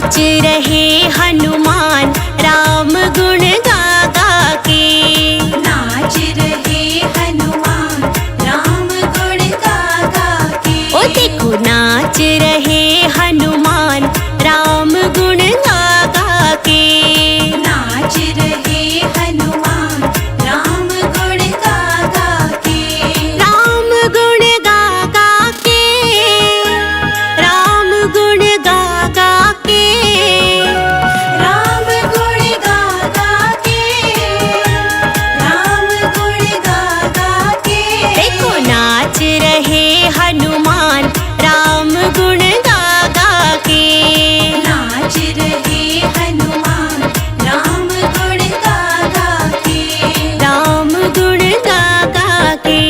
नाच रहे हनुमान राम गुण गा गा के। नाच रहे हनुमान राम गुण गा गा के। ओ देखो नाच रहे हनुमान राम गुण गा गा के। नाच रहे हनुमान राम गुण गा गा के। राम गुण गा गा के। राम गुण गा गा के। राम गुण गा गा के। राम गुण गा गा के। देखो नाच रहे हनुमान राम गुण गा गा के। नाच रहे हनुमान राम गुण गा गा के। राम गुण गा गा के।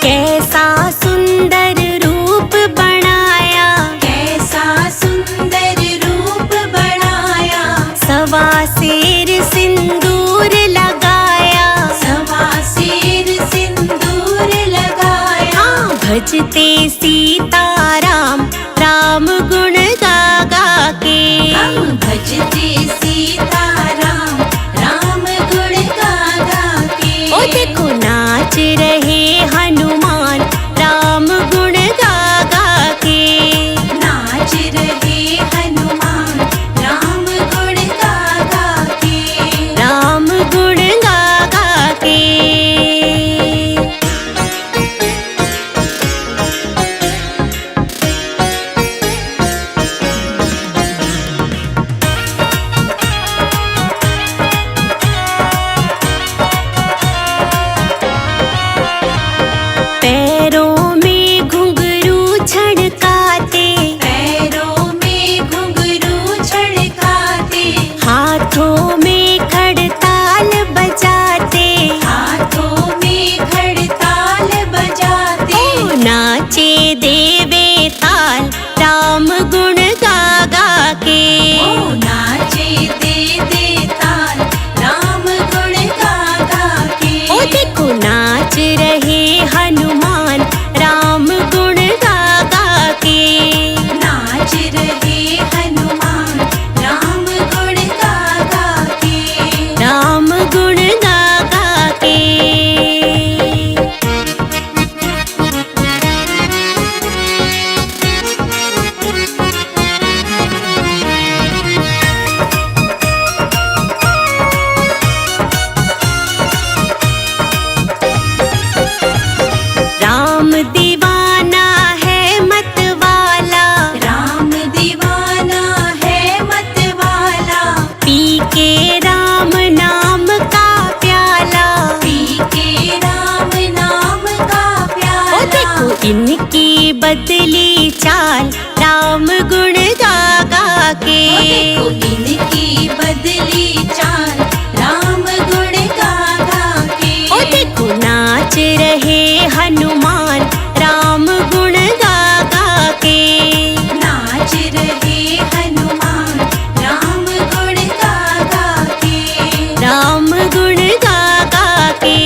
कैसा सुंदर रूप बनाया। कैसा सुंदर रूप बनाया। सवा सिर सिंदूर लगाया। सवा सिर सिंदूर लगाया। हाँ भजते सीताराम राम गुण गा गा के। हम भजते सीताराम राम गुण गा गा के। ओ देखो नाच रहे हनुमान राम गुण गा गा के। नाच रहे हनुमान राम गुण गा गा के। राम गुण गा गा के। पैरों में घुंघरू छड़काते। पैरों में घुंघरू छड़काते। हाथों में खड़ताल बजाते। हाथों में खड़ताल बजाते। ओ नाचे देवे ताल राम गुण गा गा के। ओ नाचे दे दे ताल राम गुण गा गा के। ओ देखो नाच रहे हनुमान राम गुण गा गा के। नाच रहे हनुमान राम गुण गा गा के। राम गुण गा गा के। राम दीवाना है मत वाला। राम दीवाना है मत वाला। पी के राम नाम का प्याला। पी के राम नाम का ओ प्याला। देखो इनकी बदली चाल राम गुण गा गा के। ओ देखो इनकी बदली चाल राम गुण गा गा के। ओ देखो नाच रहे हनुमान राम गुण गा गा के। नाच रहे हनुमान राम गुण गा गा के। राम गुण गा गा के।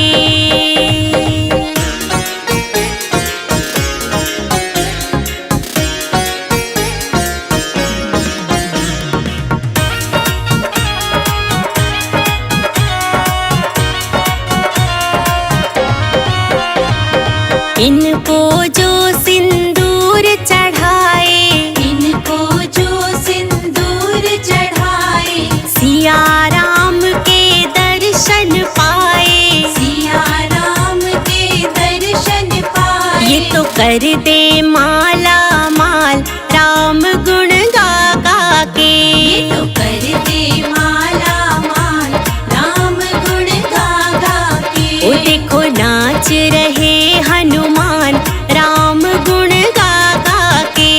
इनको जो सिंदूर चढ़ाए। इनको जो सिंदूर चढ़ाए। सिया राम के दर्शन पाए। सिया राम के दर्शन पाए। ये तो कर दे माला माल राम गुण गा गा के। ये तो कर दे माला माल राम गुण गा गा के। ओ देखो नाच रहे हनुमान राम गुण गा गा के।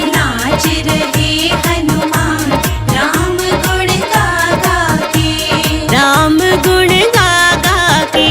नाच रहे हनुमान राम गुण गा गा के। राम गुण गा गा के।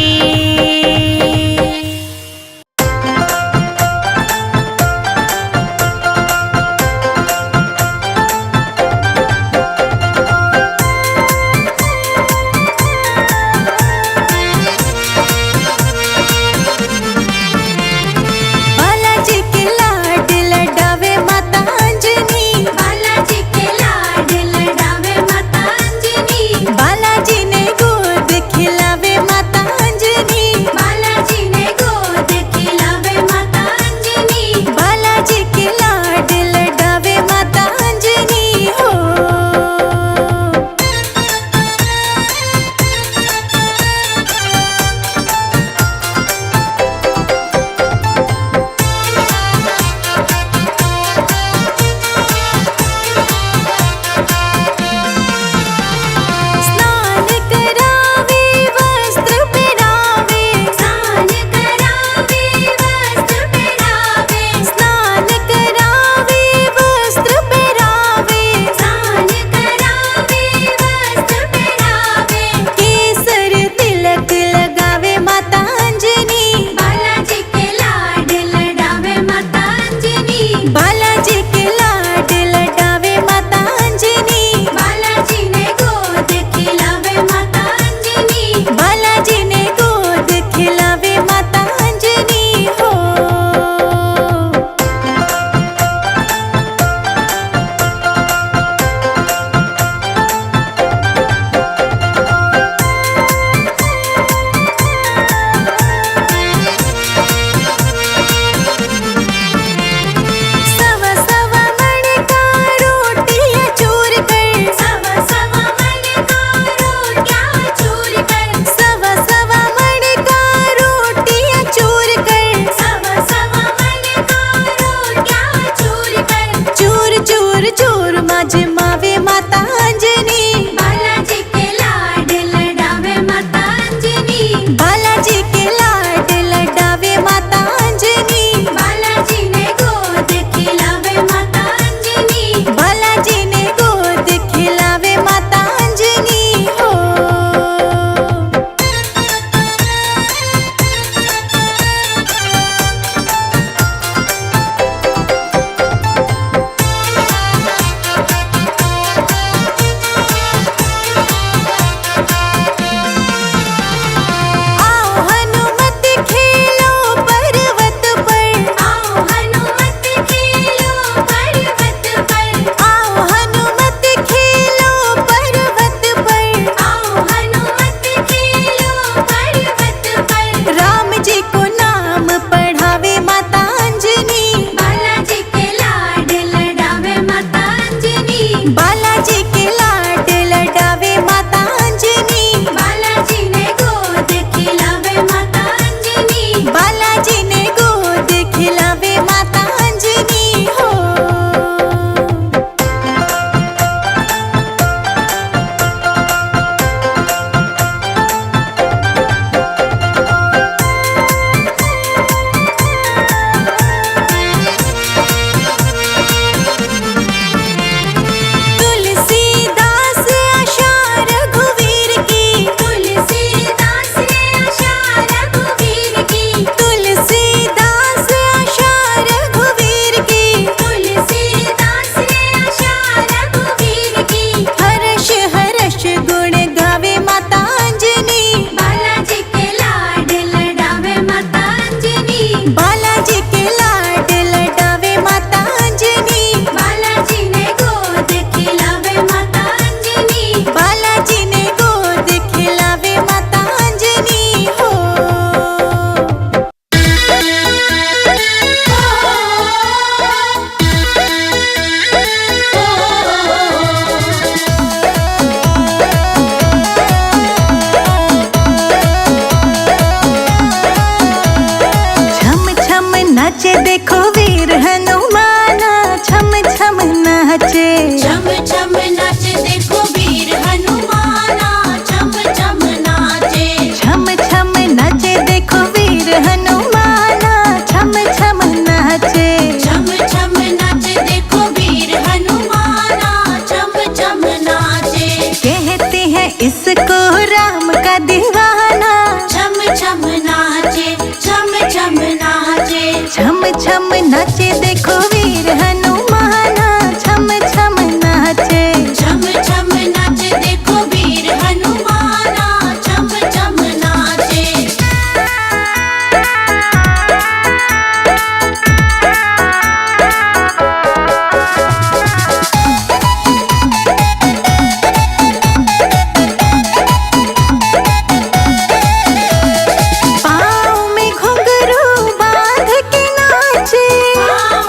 नाचे। छम छम नाचे देखो वीर हनुमाना, छम छम नाचे। छम छम नाचे देखो वीर हनुमाना, छम छम नाचे। छम छम नाचे देखो वीर हनुमाना, छम छम नाचे। कहते हैं इसको राम का दीवाना। छम छम नाचे, छम छम नाचे। छम छम नाचे देखो वीर हनुमाना, छम छम नाचे। छम छम नाचे देखो वीर हनुमाना, छम छम नाचे। पाँव में घुंघरू बांध के नाचे। पाँव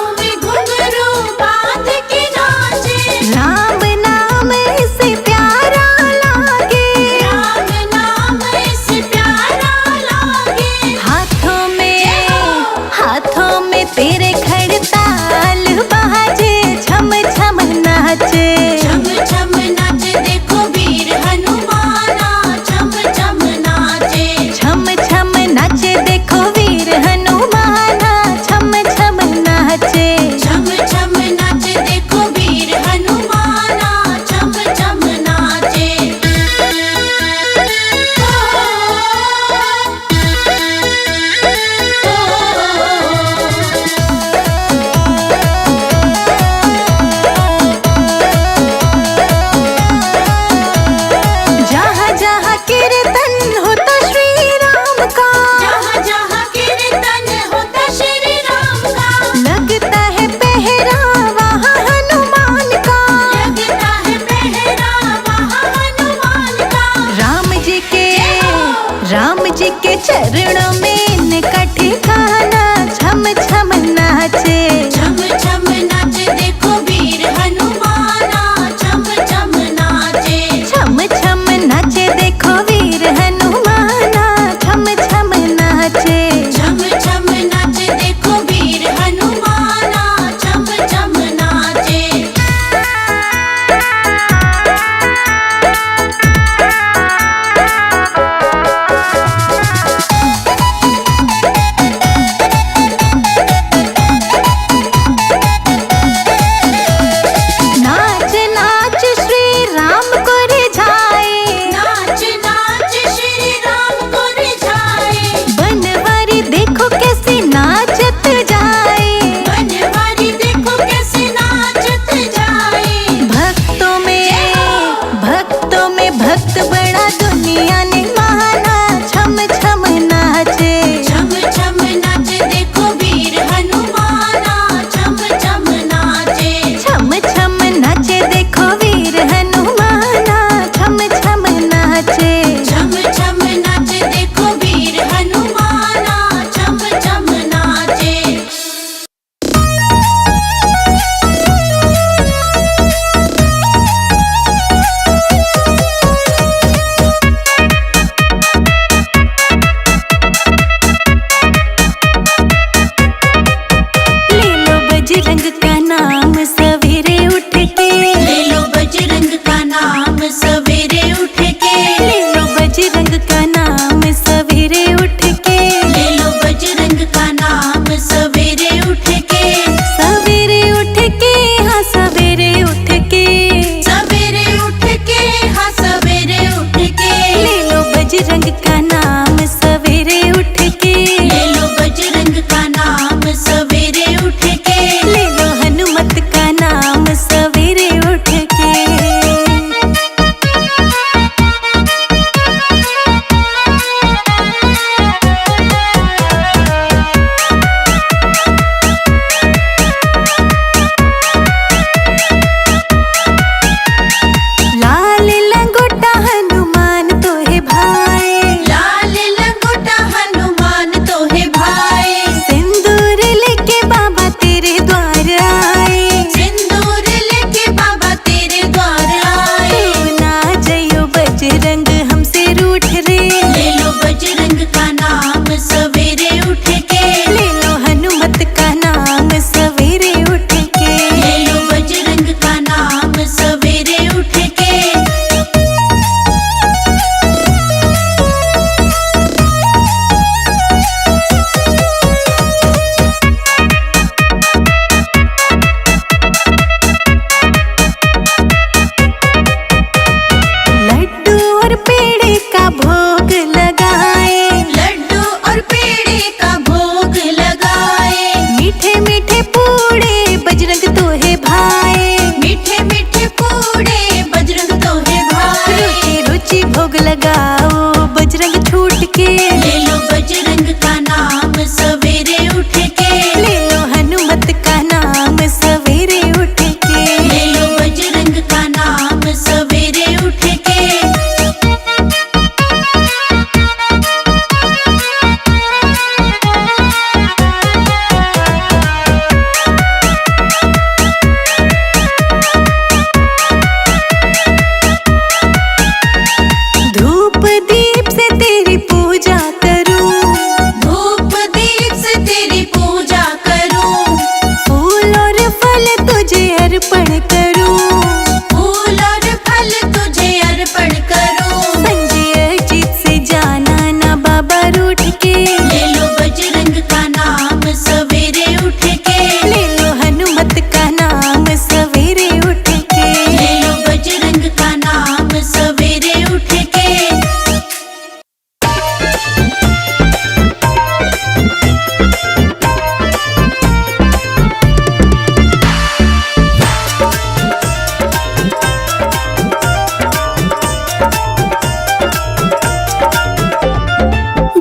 ले लो बजरंग का नाम सवेरे उठ के, ले लो हनुमत का नाम सवेरे उठ के, ले लो बजरंग का नाम सवेरे उठ के।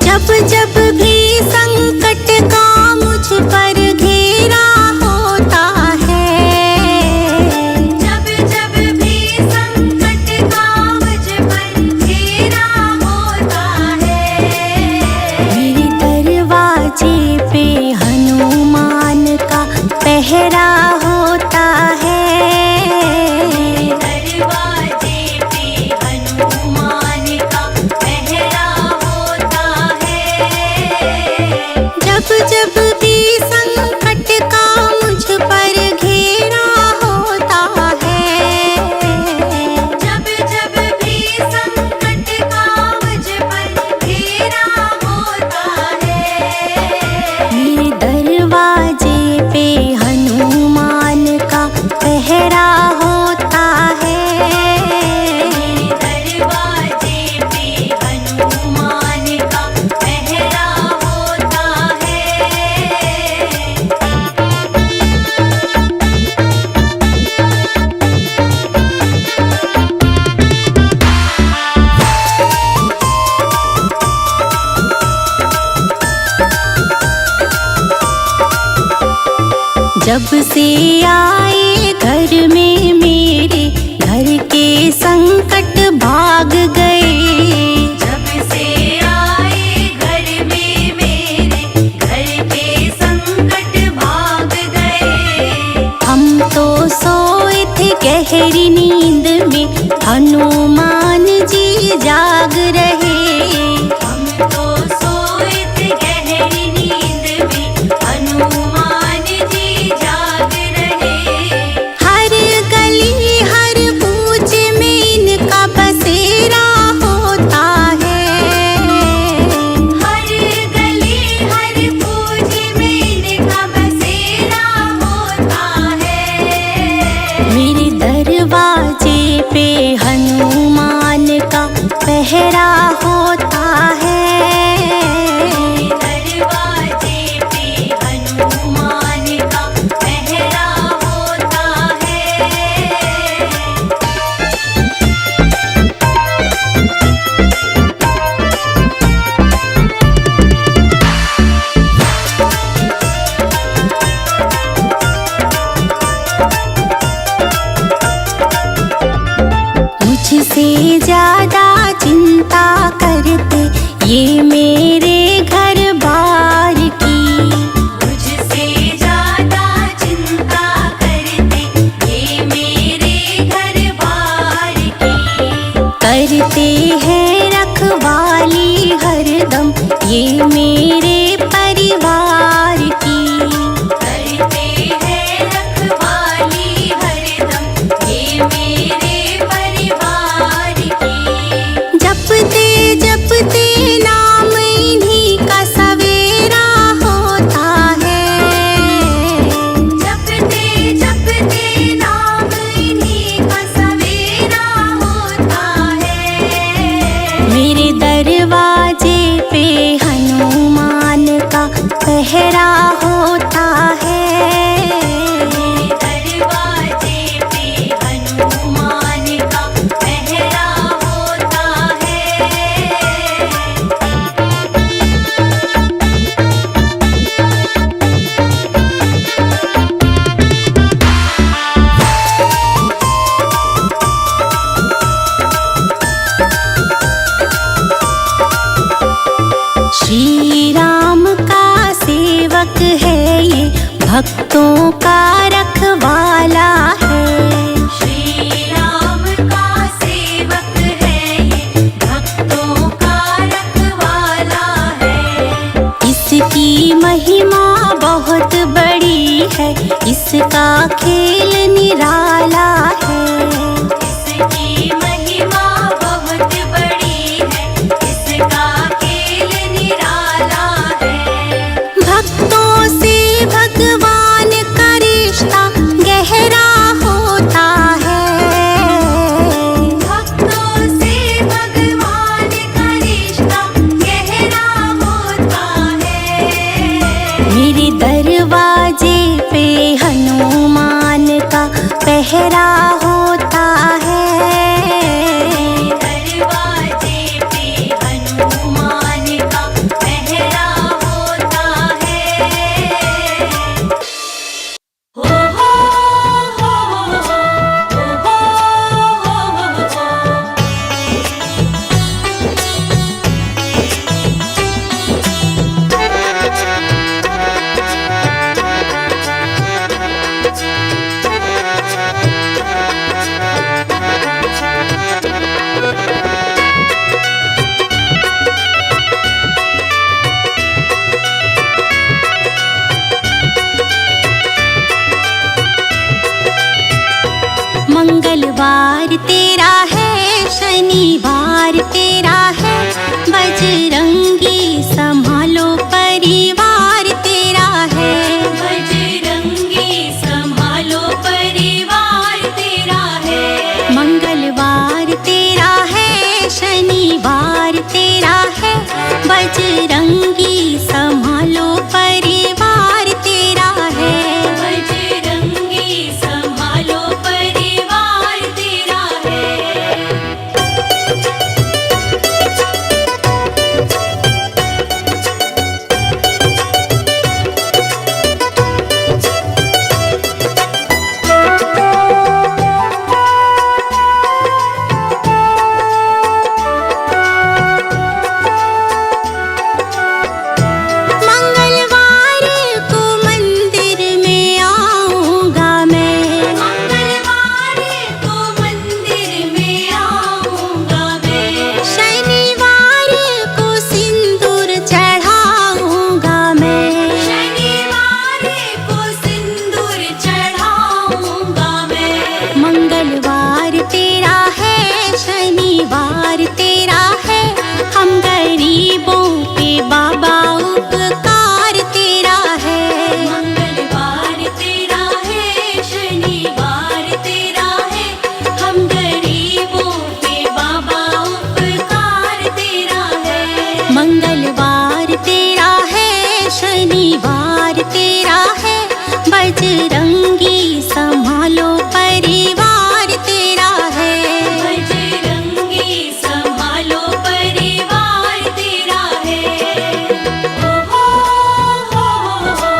जब जब भी संकट का मुझ पर घेरा होता है, जब जब भी संकट का मुझ पर घेरा होता है, मेरे दरवाजे पे हनुमान का पहरा होता है। दरवाजे पे हनुमान का पहरा होता है। जब जब भी संकट का मुझ पर घेरा होता है, जब जब भी संकट का मुझ पर घेरा होता है, मेरे दरवाजे पे हनुमान का पहरा होता है। दरवाजे पे हनुमान का पहरा होता है। जब से आए घर में मेरे, घर के संकट भाग गए। जब से आए घर में मेरे, घर के संकट भाग गए। हम तो सोए थे गहरी नींद में, हनुमान जी जाग रहे। हम तो सोए थे गहरी नींद में, हनुमान जी जाग रहे। हर गली हर कूच में इनका बसेरा होता है। हर गली हर कूच में इनका बसेरा होता है। मेरे दरवाजे पे हनुमान का पहरा होता है। दरवाजे पे हनुमान का पहरा होता है। मुझसे ज्यादा चिंता करते ये मेरे घर बार की। मुझसे ज्यादा चिंता करते ये मेरे घर बार की। करते हैं रखवाली हरदम ये मेरे परिवार की। करते हैं रखवाली हरदम ये मेरे परिवार की। जपते जपते नाम इन्हीं का सवेरा होता है। जपते जपते नाम इन्हीं का सवेरा होता है। मेरे दरवाजे पे हनुमान का पहरा होता है। दरवाजे पे हनुमान का पहरा होता है। श्री राम का सेवक है ये, भक्तों का रखवाला है। श्री राम का सेवक है ये, भक्तों का रखवाला है। इसकी महिमा बहुत बड़ी है, इसका खेल निराला है। इसकी महिमा बहुत बड़ी है, इसका खेल निराला पहरा होता है। दरवाजे पे हनुमान का पहरा होता है। हो हो हो हो मंगलवार तेरा है, शनिवार तेरा है, बजरंगी संभालो परिवार तेरा है। बजरंगी संभालो परिवार तेरा है। मंगलवार तेरा है, शनिवार तेरा है, बजरंगी संभालो परिवार तेरा है। बजरंगी संभालो परिवार तेरा है। मंगलवार को मंदिर में आऊंगा मैं, मंगलवार को मंदिर में आऊंगा मैं। शनिवार को सिंदूर चढ़ाऊंगा मैं। शनिवार को सिंदूर चढ़ाऊंगा मैं। मंगलवार तेरा है, शनिवार तेरा है, हम गरीबों के बाबा उपकार तेरा है। मंगलवार तेरा है, शनिवार तेरा है, हम गरीबों के बाबा उपकार तेरा है। मंगलवार तेरा है, शनिवार तेरा है, बजरंगी संभालो परिवार तेरा है। बजरंगी संभालो परिवार तेरा है। ओ हो हो हो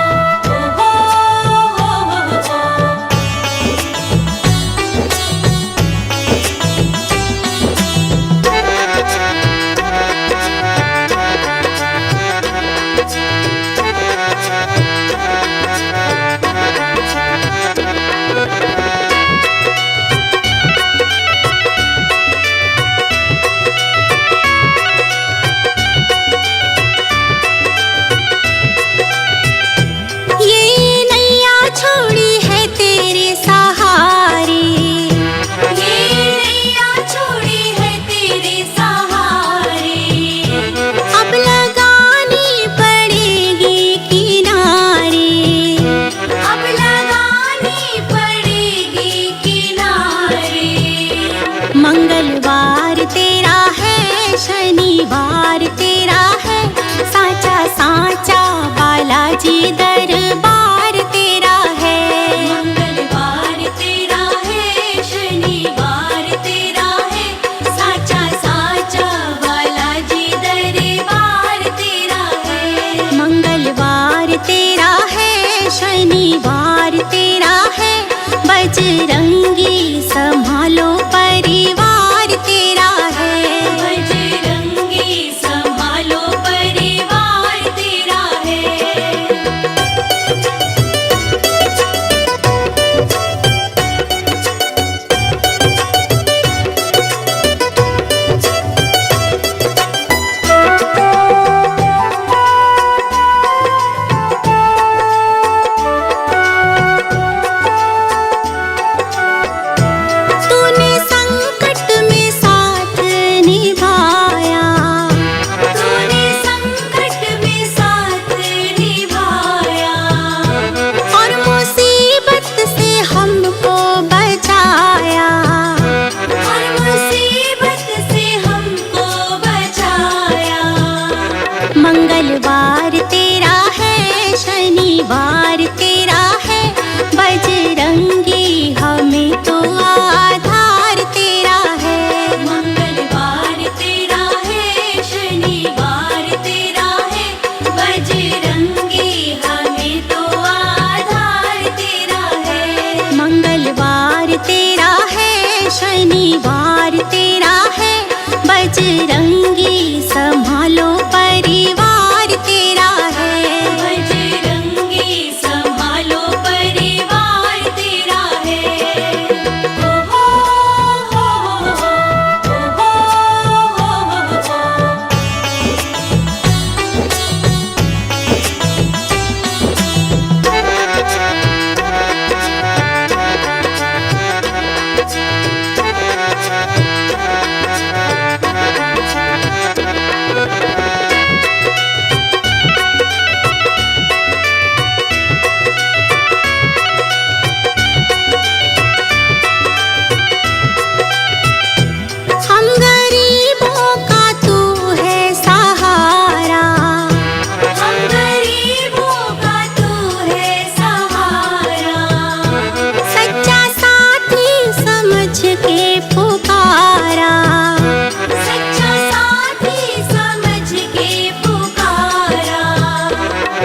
बजरंगी संभालो परिवार तेरा है। बजरंगी संभालो परिवार तेरा है। ओ हो हो हो हो हो। हम गरीबों का तू है सहारा, हम गरीबों का तू है सहारा। सच्चा साथी समझ के पुकारा। सच्चा साथी समझ के पुकारा।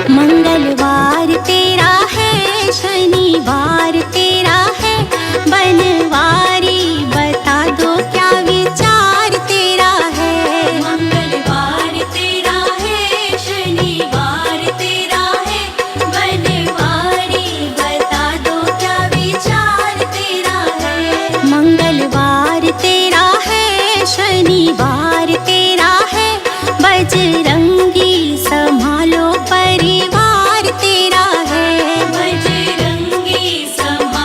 मंगलवार तेरा है, शनिवार तेरा है, बनवारी बता दो क्या विचार तेरा है। मंगलवार तेरा है, शनिवार तेरा है, बनवारी बता दो क्या विचार तेरा है। मंगलवार तेरा है, शनिवार तेरा है, बजरंगी संभालो परिवार तेरा है। बजरंगी संभालो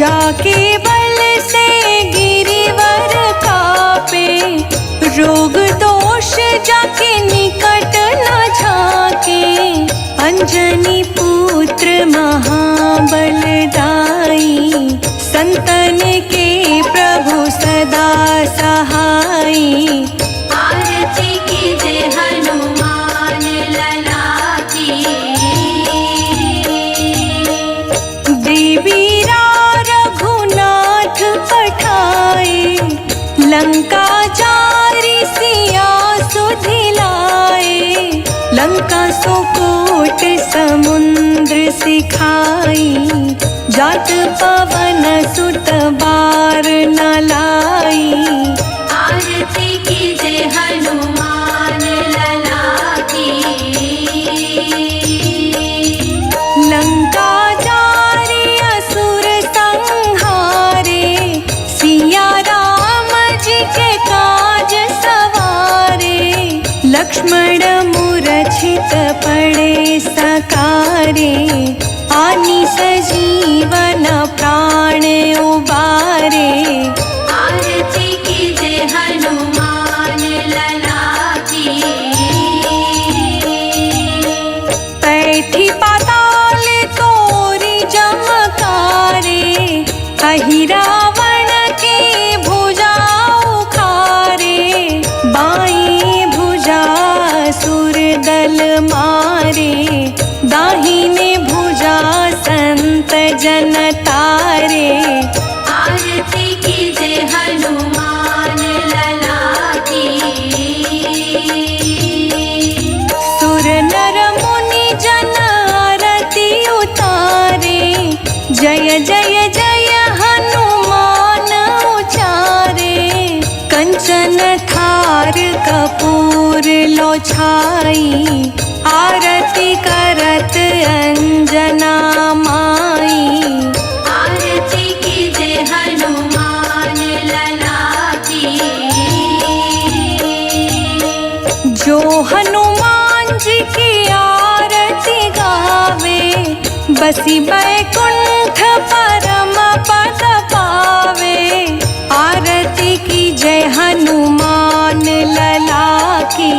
जाके बल से गिरिवर कापे, रोग दोष जाके निकट न झाके। अंजनी पुत्र महाबलदाई, संतन के प्रभु सदा सहाई। आरती कीजे हनुमान लला की। देवीरा रघुनाथ पठाए, लंका जारी सिया सुधिलाए। लंका सुकोट समुद्र सिखाई, जात पवन सुत बार न लाई। आरती कीजे हनुमान लला की। लंका जारी असुर संहारे, सिया राम जी के काज सवारे। लक्ष्मण मूर्छित पड़े सकारे, आनी सजीवन प्राण उबारे। आरती कीजे हनुमान लला की। पैठी पाताल तोरी जमकारे, अहि रावण के भुजा उखारे। बाई भुजा सुर दल मारे, दाहिने भुजा संत जन तारे। आरती कीजे हनुमान लला की। सुर नर मुनि जन आरती उतारे, जय जय जय हनुमान उचारे। कंचन थार कपूर लो छाई, आरती करत अंजना माई। आरती कीजे हनुमान लला की। जो हनुमान जी की आरती गावे, बसी बैकुंठ परम पद पावे। आरती की जय हनुमान लला की,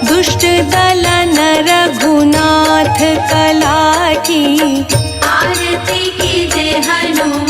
दुष्ट दलन रघुनाथ कला की। आरती कीजे हनुमान